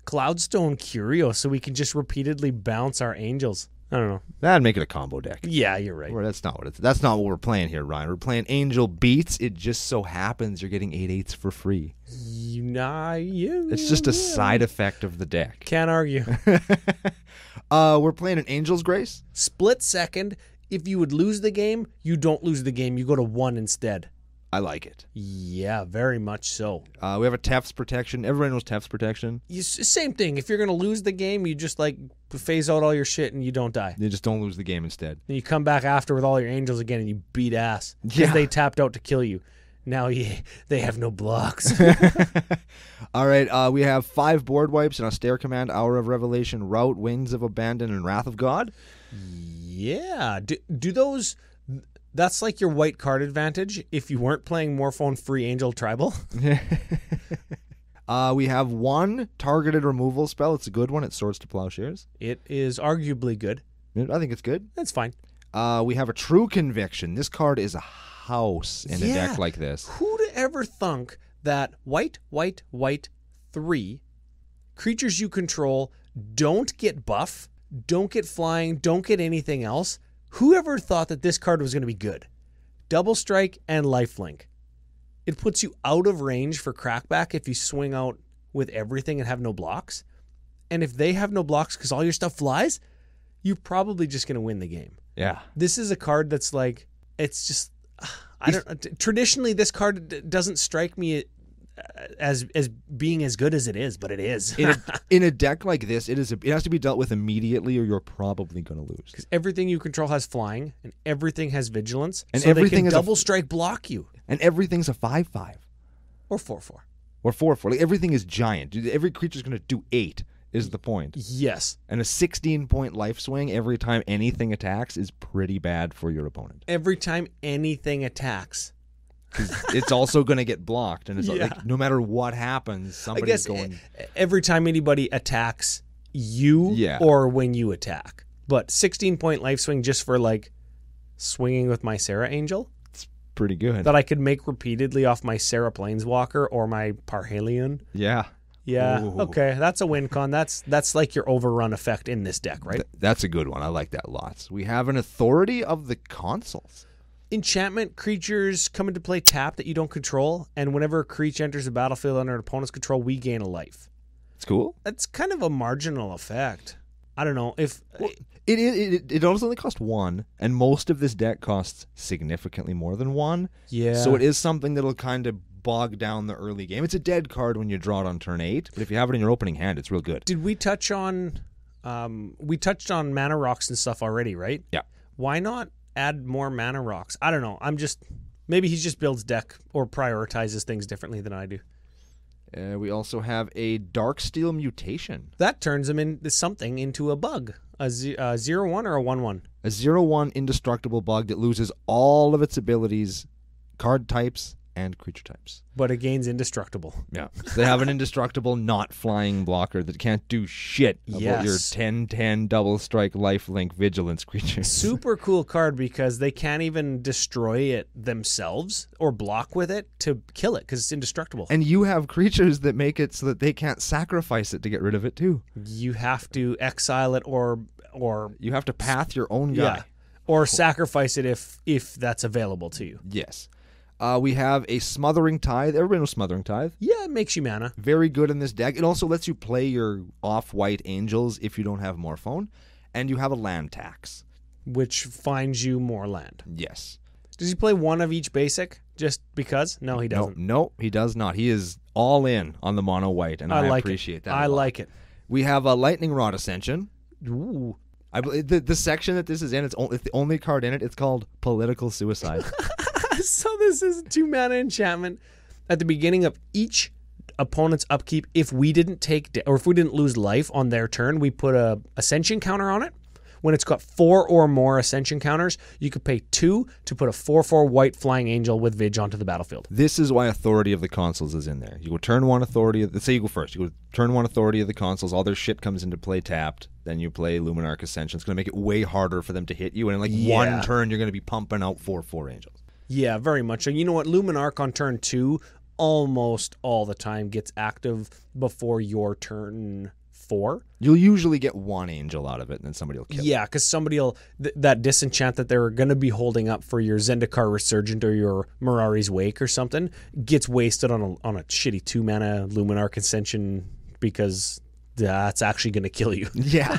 Cloudstone Curio so we can just repeatedly bounce our angels? I don't know. That'd make it a combo deck. Yeah, you're right. That's not what we're playing here, Ryan. We're playing Angel Beats. It just so happens you're getting 8/8s for free. It's just a side effect of the deck. Can't argue. We're playing an Angel's Grace. Split second. If you would lose the game, you don't lose the game. You go to 1 instead. I like it. Yeah, very much so. We have a Tef's Protection. Everybody knows Tef's Protection. Same thing. If you're going to lose the game, you just phase out all your shit and you don't die. You just don't lose the game instead. And you come back after with all your angels again and you beat ass. Because they tapped out to kill you. Now they have no blocks. All right, we have 5 board wipes and Austere Command, Hour of Revelation, Rout, Winds of Abandon, and Wrath of God. Yeah. Do those... That's like your white card advantage if you weren't playing Morphone Free Angel Tribal. We have 1 targeted removal spell. It's a good one. It Swords to Plowshares. It is arguably good. I think it's good. That's fine. We have a True Conviction. This card is a house in a deck like this. Who'd ever thunk that white, 3 creatures you control don't get buff, don't get flying, don't get anything else? Whoever thought that this card was going to be good? Double Strike and Lifelink. It puts you out of range for crackback if you swing out with everything and have no blocks. And if they have no blocks because all your stuff flies, you're probably just going to win the game. Yeah. This is a card that's like, it's just, traditionally this card doesn't strike me as being as good as it is, but it is. in a deck like this, it has to be dealt with immediately, or you're probably going to lose. Because everything you control has flying, and everything has vigilance, and so everything they can double strike block you. And everything's a 5/5 or 4/4 or 4/4. Like, everything is giant. Every creature's going to do 8. Is the point. Yes. And a 16-point life swing every time anything attacks is pretty bad for your opponent. Every time anything attacks. It's also going to get blocked, and it's like, no matter what happens, somebody's going. Every time anybody attacks you, or when you attack. But 16-point life swing just for swinging with my Sarah Angel. It's pretty good. That I could make repeatedly off my Sarah Planeswalker or my Parhelion. Yeah. Yeah. Ooh. Okay, that's a win con. That's like your overrun effect in this deck, right? That's a good one. I like that lots. We have an Authority of the Consuls. Enchantment creatures come into play tapped that you don't control, and whenever a creature enters the battlefield under an opponent's control, we gain a life. It's cool. That's kind of a marginal effect. I don't know if it only costs 1, and most of this deck costs significantly more than 1. Yeah. So it is something that'll kind of bog down the early game. It's a dead card when you draw it on turn 8, but if you have it in your opening hand, it's real good. Did we touch on? We touched on mana rocks and stuff already, right? Yeah. Why not add more mana rocks? I don't know. Maybe he just builds deck or prioritizes things differently than I do. We also have a Darksteel Mutation. That turns him into a bug. A 0/1 or a 1/1? A 0/1 indestructible bug that loses all of its abilities, card types, and creature types. But it gains indestructible. Yeah. So they have an indestructible, not flying blocker that can't do shit about your 10/10 double strike lifelink vigilance creatures. Super cool card because they can't even destroy it themselves or block with it to kill it because it's indestructible. And you have creatures that make it so that they can't sacrifice it to get rid of it too. You have to exile it or you have to path your own guy. Yeah. Or sacrifice it if that's available to you. Yes. We have a Smothering Tithe. Everybody knows Smothering Tithe. Yeah, it makes you mana. Very good in this deck. It also lets you play your off-white angels if you don't have Morphone. And you have a land tax. Which finds you more land. Yes. Does he play one of each basic just because? No, he doesn't. No, he does not. He is all in on the mono white, and I appreciate that. I like it. We have a Lightning Rod Ascension. Ooh. I believe the section that this is in, it's the only card in it. It's called Political Suicide. So this is a 2-mana enchantment. At the beginning of each opponent's upkeep, if we didn't if we didn't lose life on their turn, we put a Ascension counter on it. When it's got 4 or more Ascension counters, you could pay 2 to put a 4/4 white flying angel with Vig onto the battlefield. This is why Authority of the Consuls is in there. You go turn 1 Authority. Let's say you go first. You go turn 1 Authority of the Consuls. All their shit comes into play tapped. Then you play Luminarch Ascension. It's going to make it way harder for them to hit you. And in one turn, you're going to be pumping out 4/4 angels. Yeah, very much. And you know what? Luminarch on turn 2 almost all the time gets active before your turn 4. You'll usually get 1 angel out of it, and then somebody will kill it. Yeah, because somebody will... that disenchant that they're going to be holding up for your Zendikar Resurgent or your Mirari's Wake or something gets wasted on a shitty 2-mana Luminarch Ascension because that's actually going to kill you. Yeah.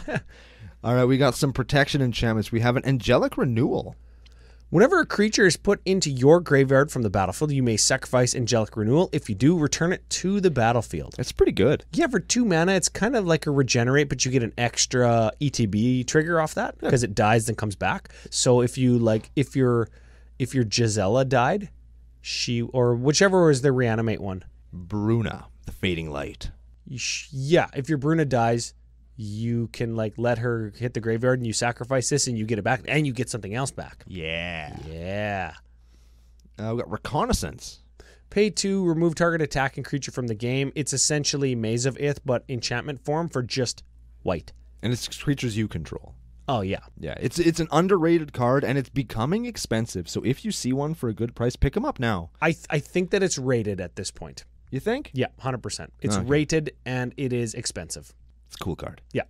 All right, we got some protection enchantments. We have an Angelic Renewal. Whenever a creature is put into your graveyard from the battlefield, you may sacrifice Angelic Renewal. If you do, return it to the battlefield. It's pretty good. Yeah, for 2 mana, it's kind of like a regenerate, but you get an extra ETB trigger off that because it dies then comes back. So if your Gisela died, or whichever was the reanimate one. Bruna, the Fading Light. If your Bruna dies, you can let her hit the graveyard and you sacrifice this and you get it back and you get something else back. Yeah. We got Reconnaissance. Pay 2, remove target attacking creature from the game. It's essentially Maze of Ith, but enchantment form for just white. And it's creatures you control. Oh, yeah. Yeah, it's an underrated card, and it's becoming expensive. So if you see one for a good price, pick them up now. I think that it's rated at this point. You think? Yeah, 100%. It's rated, and it is expensive. It's a cool card. Yeah.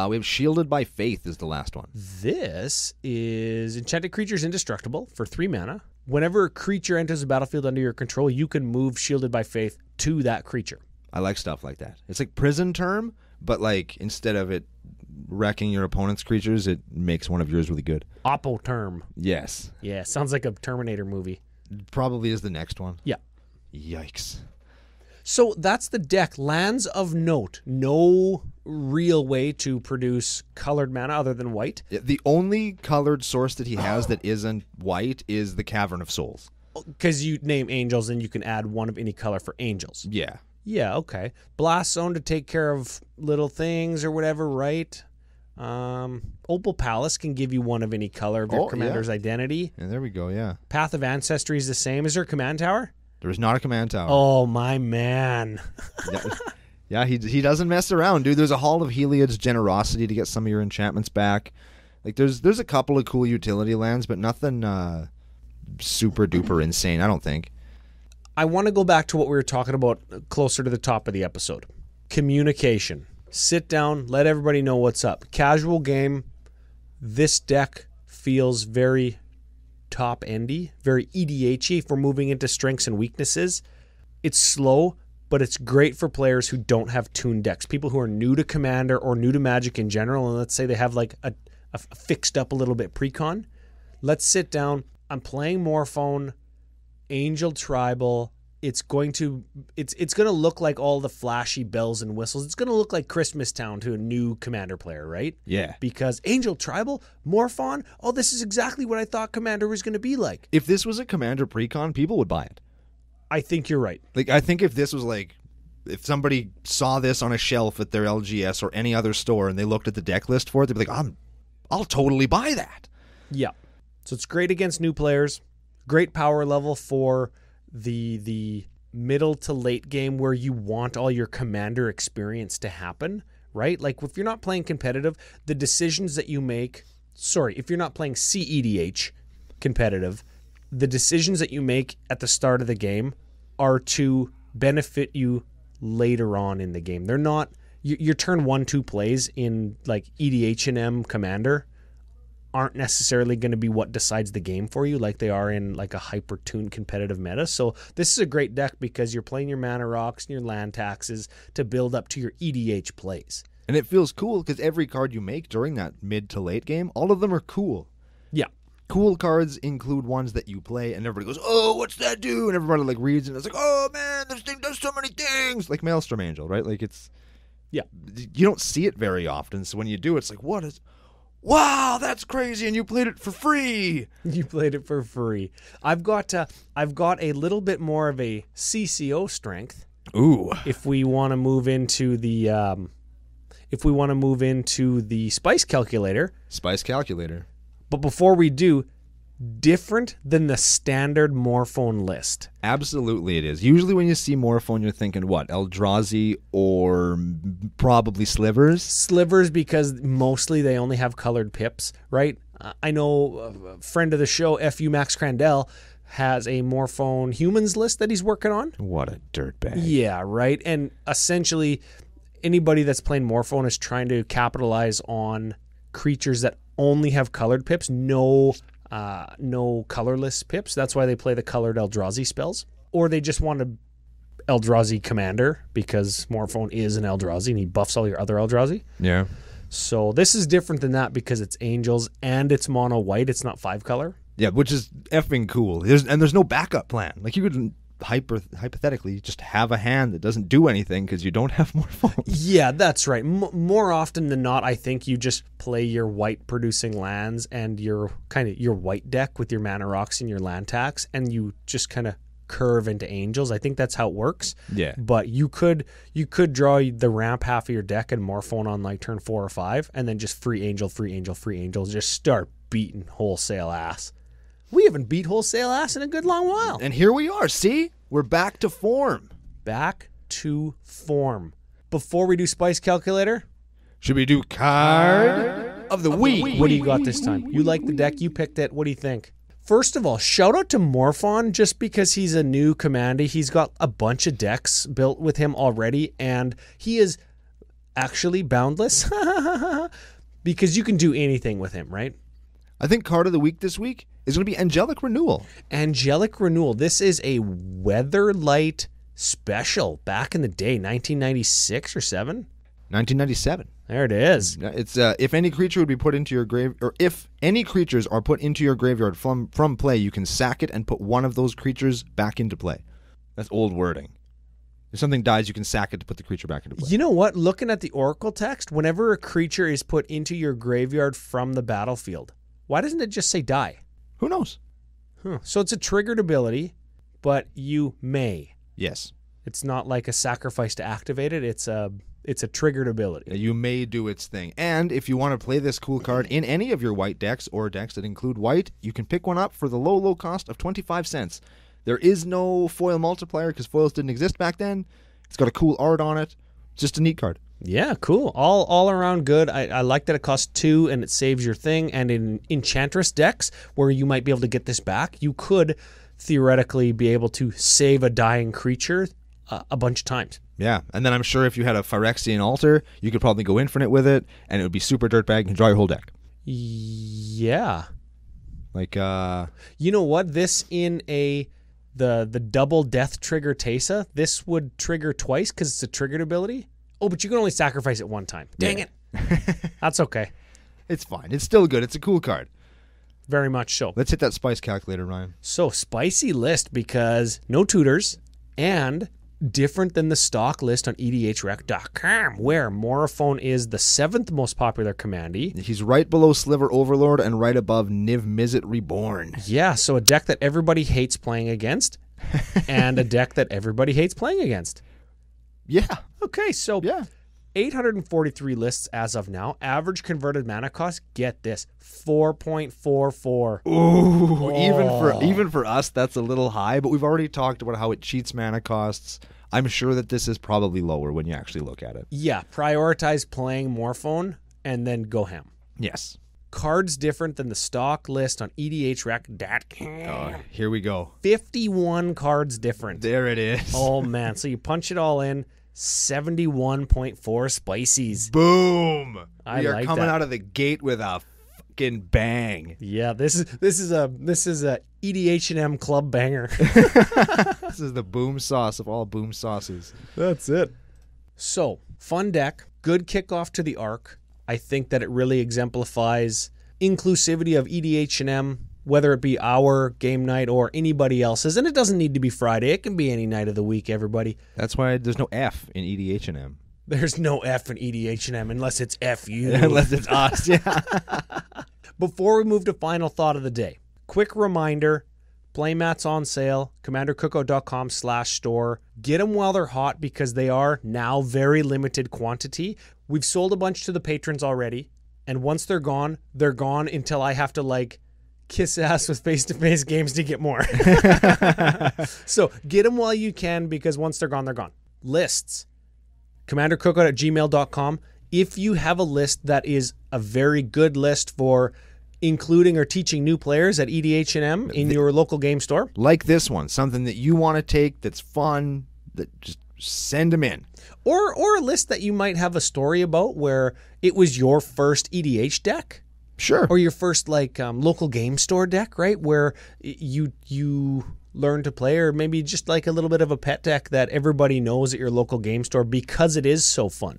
We have Shielded by Faith is the last one. This is enchanted creatures indestructible for 3 mana. Whenever a creature enters the battlefield under your control, you can move Shielded by Faith to that creature. I like stuff like that. It's like Prison Term, but instead of it wrecking your opponent's creatures, it makes one of yours really good. Oppo Term. Yes. Yeah, sounds like a Terminator movie. Probably is the next one. Yeah. Yikes. So that's the deck. Lands of note. No real way to produce colored mana other than white. The only colored source that he has that isn't white is the Cavern of Souls. Because you name angels and you can add one of any color for angels. Yeah. Yeah, okay. Blast Zone to take care of little things or whatever, right? Opal Palace can give you one of any color of your commander's identity. And there we go, yeah. Path of Ancestry is the same. Is there a command tower? There is not a command tower. Oh, my man. Yeah, he doesn't mess around, dude. There's a Hall of Heliod's Generosity to get some of your enchantments back. There's a couple of cool utility lands, but nothing super duper insane, I don't think. I want to go back to what we were talking about closer to the top of the episode. Communication. Sit down, let everybody know what's up. Casual game. This deck feels very top-endy, very EDH-y if we're moving into strengths and weaknesses. It's slow, but it's great for players who don't have tuned decks. People who are new to Commander or new to Magic in general, and let's say they have a fixed up a little bit precon. Let's sit down. I'm playing Morphone, Angel Tribal. It's going to look like all the flashy bells and whistles. It's going to look like Christmas Town to a new Commander player, right? Yeah. Because Angel Tribal, Morphon, this is exactly what I thought Commander was going to be like. If this was a Commander precon, people would buy it. I think you're right. I think if this was if somebody saw this on a shelf at their LGS or any other store and they looked at the deck list for it, they'd be like, I'll totally buy that. Yeah. So it's great against new players. Great power level for the middle to late game where you want all your commander experience to happen, right? Like if you're not playing competitive, the decisions that you make, if you're not playing CEDH competitive, the decisions that you make at the start of the game are to benefit you later on in the game. They're not your turn 1-2 plays in like EDHNM Commander aren't necessarily going to be what decides the game for you like they are in like a hyper-tuned competitive meta. So this is a great deck because you're playing your mana rocks and your land taxes to build up to your EDH plays. And it feels cool because every card you make during that mid to late game, all of them are cool. Yeah. Cool cards include ones that you play and everybody goes, oh, what's that do? And everybody like reads and it's like, oh man, this thing does so many things. Like Maelstrom Angel, right? Like it's, yeah, you don't see it very often. So when you do, it's like, wow, that's crazy. And you played it for free. You played it for free. I've got a little bit more of a CCO strength. Ooh. If we want to move into the, spice calculator. Spice calculator. But before we do, different than the standard Morphone list. Absolutely it is. Usually when you see Morphone, you're thinking, what, Eldrazi or probably Slivers? Slivers because mostly they only have colored pips, right? I know a friend of the show, FU Max Crandell, has a Morphone humans list that he's working on. What a dirtbag. Yeah, right? And essentially, anybody that's playing Morphone is trying to capitalize on creatures that only have colored pips, no colorless pips. That's why they play the colored Eldrazi spells. Or they just want a Eldrazi commander because Morphone is an Eldrazi and he buffs all your other Eldrazi. Yeah. So this is different than that because it's angels and it's mono white. It's not 5-color. Yeah, which is effing cool. There's no backup plan. Like you could hypothetically just have a hand that doesn't do anything because you don't have Morphone. Yeah, that's right. More often than not, I think you just play your white producing lands and your white deck with your mana rocks and your land tax, and you just kind of curve into angels. I think that's how it works. Yeah. But you could draw the ramp half of your deck and Morphone on like turn 4 or 5, and then just free angel, just start beating wholesale ass. We haven't beat wholesale ass in a good long while. And here we are. See? We're back to form. Back to form. Before we do Spice Calculator, should we do Card of the Week? What do you got this time? You like the deck. You picked it. What do you think? First of all, shout out to Morphon just because he's a new commander. He's got a bunch of decks built with him already, and he is actually boundless because you can do anything with him, right? I think Card of the Week this week is going to be Angelic Renewal. Angelic Renewal. This is a Weatherlight special back in the day, 1996 or 7? 1997. There it is. It's if any creature would be put into your grave, or if any creatures are put into your graveyard from play, you can sack it and put one of those creatures back into play. That's old wording. If something dies, you can sack it to put the creature back into play. You know what? Looking at the Oracle text, whenever a creature is put into your graveyard from the battlefield, why doesn't it just say die? Who knows? So it's a triggered ability, but you may. Yes. It's not like a sacrifice to activate it. It's a triggered ability. You may do its thing. And if you want to play this cool card in any of your white decks or decks that include white, you can pick one up for the low cost of 25 cents. There is no foil multiplier because foils didn't exist back then. It's got a cool art on it. It's just a neat card. Yeah, cool. All around good. I like that it costs 2 and it saves your thing. And in Enchantress decks, where you might be able to get this back, you could theoretically be able to save a dying creature a bunch of times. Yeah, and then I'm sure if you had a Phyrexian Altar, you could probably go infinite with it, and it would be super dirtbag and draw your whole deck. Yeah. Like, you know what? This in the double death trigger Teysa, this would trigger twice because it's a triggered ability. Oh, but you can only sacrifice it one time. Dang it. That's okay. It's fine. It's still good. It's a cool card. Very much so. Let's hit that spice calculator, Ryan. So, spicy list because no tutors and different than the stock list on EDHREC.com, where Morphone is the 7th most popular commandee. He's right below Sliver Overlord and right above Niv Mizzet Reborn. Yeah, so a deck that everybody hates playing against and a deck that everybody hates playing against. Yeah. Okay, so Yeah. 843 lists as of now. Average converted mana cost, get this, 4.44. Ooh, even for us, that's a little high, but we've already talked about how it cheats mana costs. I'm sure that this is probably lower when you actually look at it. Yeah, prioritize playing Morphone and then go ham. Yes. Cards different than the stock list on EDHREC.com. Oh, here we go. 51 cards different. There it is. Oh, man. So you punch it all in, 71.4 spices. Boom. I we are like coming that. out of the gate with a fucking bang. Yeah, this is a EDHNM club banger. This is the boom sauce of all boom sauces. That's it. So, fun deck, good kickoff to the Arc. I think that it really exemplifies inclusivity of EDHNM, whether it be our game night or anybody else's. And it doesn't need to be Friday. It can be any night of the week, everybody. That's why there's no F in EDHNM. There's no F in EDHNM unless it's FU. Unless it's us, yeah. Before we move to final thought of the day, quick reminder, playmats on sale, commandercookout.com/store. Get them while they're hot because they are now very limited quantity. We've sold a bunch to the patrons already, and once they're gone until I have to kiss ass with face-to-face games to get more. So get them while you can because once they're gone, they're gone. Lists. commandercookout@gmail.com. If you have a list that is a very good list for including or teaching new players at EDHNM in your local game store. Like this one, something that you want to take that's fun, that just send them in. Or a list that you might have a story about where it was your first EDH deck. Sure. Or your first local game store deck, right? Where you learn to play, or maybe just a little bit of a pet deck that everybody knows at your local game store because it is so fun.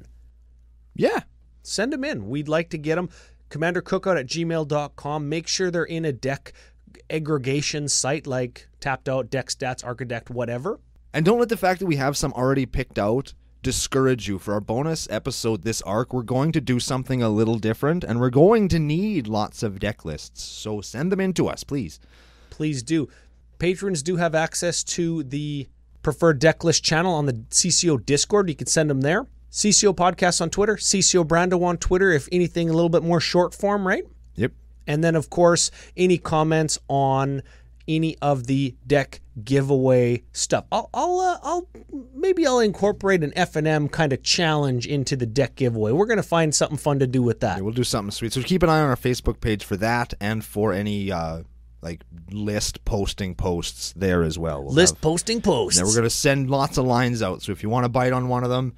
Yeah. Send them in. We'd like to get them. commandercookout@gmail.com. Make sure they're in a deck aggregation site like Tapped Out, Deck Stats, Archidect, whatever. And don't let the fact that we have some already picked out discourage you. For our bonus episode this arc, we're going to do something a little different, and we're going to need lots of deck lists. So send them in to us, please. Please do. Patrons do have access to the preferred deck list channel on the CCO Discord. You can send them there. CCO Podcast on Twitter, CCO Brando on Twitter, if anything a little bit more short form, right? Yep. And then, of course, any comments on any of the deck giveaway stuff. Maybe I'll incorporate an F&M kind of challenge into the deck giveaway. We're going to find something fun to do with that. Yeah, we'll do something sweet. So keep an eye on our Facebook page for that and for any list posting posts there as well. Posting posts. Now we're going to send lots of lines out. So if you want to bite on one of them,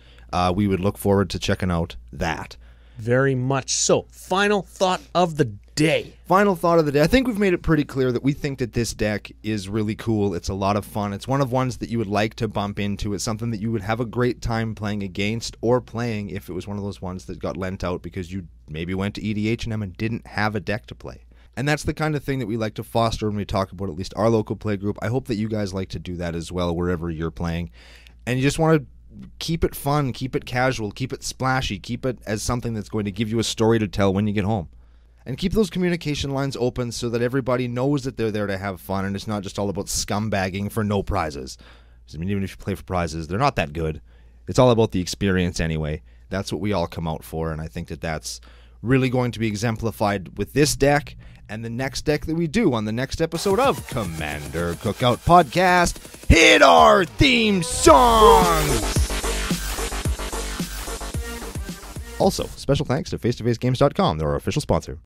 we would look forward to checking out that. Very much so. Final thought of the day. Final thought of the day. I think we've made it pretty clear that we think that this deck is really cool. It's a lot of fun. It's one of ones that you would like to bump into. It's something that you would have a great time playing against or playing if it was one of those ones that got lent out because you maybe went to EDHNM and didn't have a deck to play. And that's the kind of thing that we like to foster when we talk about at least our local play group. I hope that you guys like to do that as well wherever you're playing. And you just want to keep it fun, keep it casual, keep it splashy, keep it as something that's going to give you a story to tell when you get home. And keep those communication lines open so that everybody knows that they're there to have fun and it's not just all about scumbagging for no prizes. I mean, even if you play for prizes, they're not that good. It's all about the experience anyway. That's what we all come out for, and I think that that's really going to be exemplified with this deck and the next deck that we do on the next episode of Commander Cookout Podcast. Hit our theme song! Also, special thanks to FaceToFaceGames.com. They're our official sponsor.